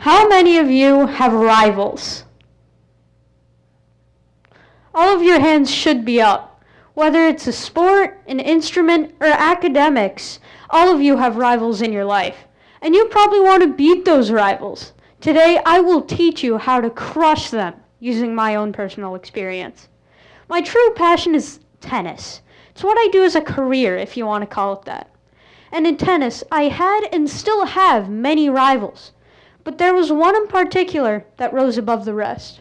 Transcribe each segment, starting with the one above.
How many of you have rivals? All of your hands should be up. Whether it's a sport, an instrument, or academics, all of you have rivals in your life. And you probably want to beat those rivals. Today, I will teach you how to crush them using my own personal experience. My true passion is tennis. It's what I do as a career, if you want to call it that. And in tennis, I had and still have many rivals. But there was one in particular that rose above the rest.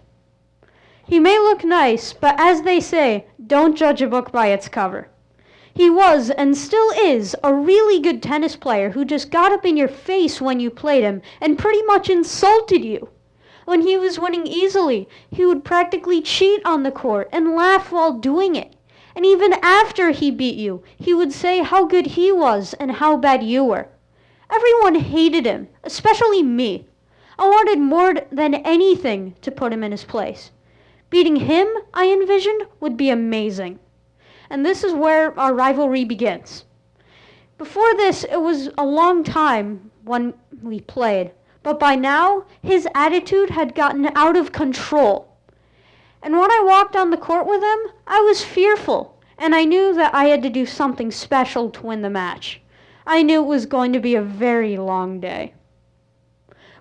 He may look nice, but as they say, don't judge a book by its cover. He was, and still is, a really good tennis player who just got up in your face when you played him and pretty much insulted you. When he was winning easily, he would practically cheat on the court and laugh while doing it. And even after he beat you, he would say how good he was and how bad you were. Everyone hated him, especially me. I wanted more than anything to put him in his place. Beating him, I envisioned, would be amazing. And this is where our rivalry begins. Before this, it was a long time when we played, but by now, his attitude had gotten out of control. And when I walked on the court with him, I was fearful, and I knew that I had to do something special to win the match. I knew it was going to be a very long day.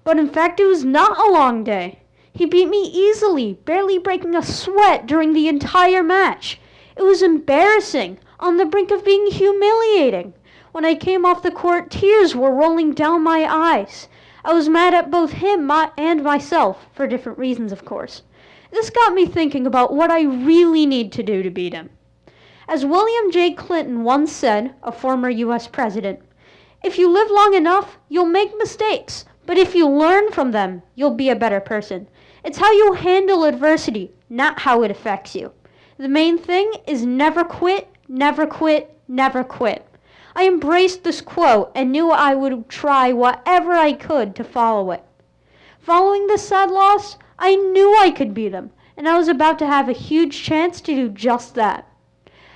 But in fact, it was not a long day. He beat me easily, barely breaking a sweat during the entire match. It was embarrassing, on the brink of being humiliating. When I came off the court, tears were rolling down my eyes. I was mad at both him and myself, for different reasons, of course. This got me thinking about what I really need to do to beat him. As William J. Clinton once said, a former U.S. president, "If you live long enough, you'll make mistakes, but if you learn from them, you'll be a better person." It's how you handle adversity, not how it affects you. The main thing is never quit, never quit, never quit. I embraced this quote and knew I would try whatever I could to follow it. Following this sad loss, I knew I could beat him, and I was about to have a huge chance to do just that.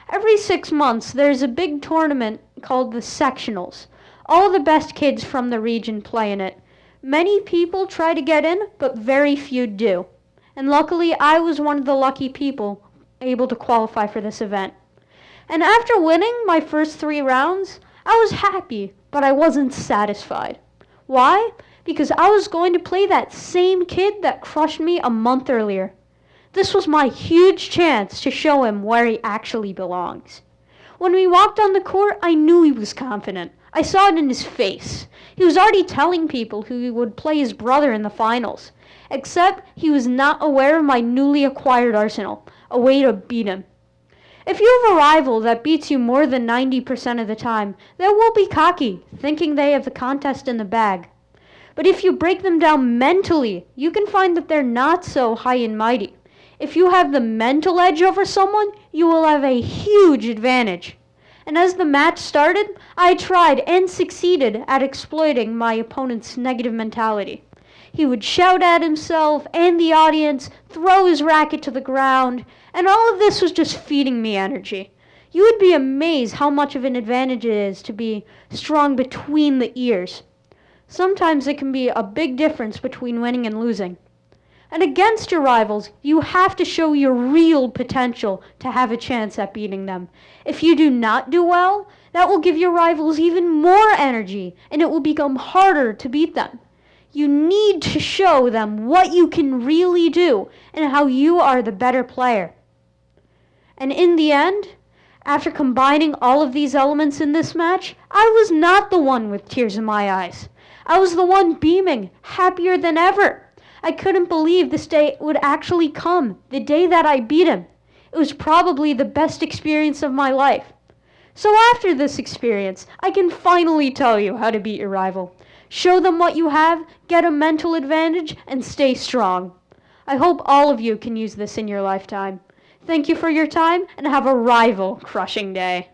Every 6 months, there's a big tournament called the Sectionals. All the best kids from the region play in it. Many people try to get in, but very few do. And luckily, I was one of the lucky people able to qualify for this event. And after winning my first 3 rounds, I was happy, but I wasn't satisfied. Why? Because I was going to play that same kid that crushed me a month earlier. This was my huge chance to show him where he actually belongs. When we walked on the court, I knew he was confident. I saw it in his face. He was already telling people who would play his brother in the finals. Except he was not aware of my newly acquired arsenal, a way to beat him. If you have a rival that beats you more than 90% of the time, they will be cocky, thinking they have the contest in the bag. But if you break them down mentally, you can find that they're not so high and mighty. If you have the mental edge over someone, you will have a huge advantage. And as the match started, I tried and succeeded at exploiting my opponent's negative mentality. He would shout at himself and the audience, throw his racket to the ground, and all of this was just feeding me energy. You would be amazed how much of an advantage it is to be strong between the ears. Sometimes it can be a big difference between winning and losing. And against your rivals, you have to show your real potential to have a chance at beating them. If you do not do well, that will give your rivals even more energy, and it will become harder to beat them. You need to show them what you can really do and how you are the better player. And in the end, after combining all of these elements in this match, I was not the one with tears in my eyes. I was the one beaming, happier than ever. I couldn't believe this day would actually come, the day that I beat him. It was probably the best experience of my life. So after this experience, I can finally tell you how to beat your rival. Show them what you have, get a mental advantage, and stay strong. I hope all of you can use this in your lifetime. Thank you for your time, and have a rival-crushing day.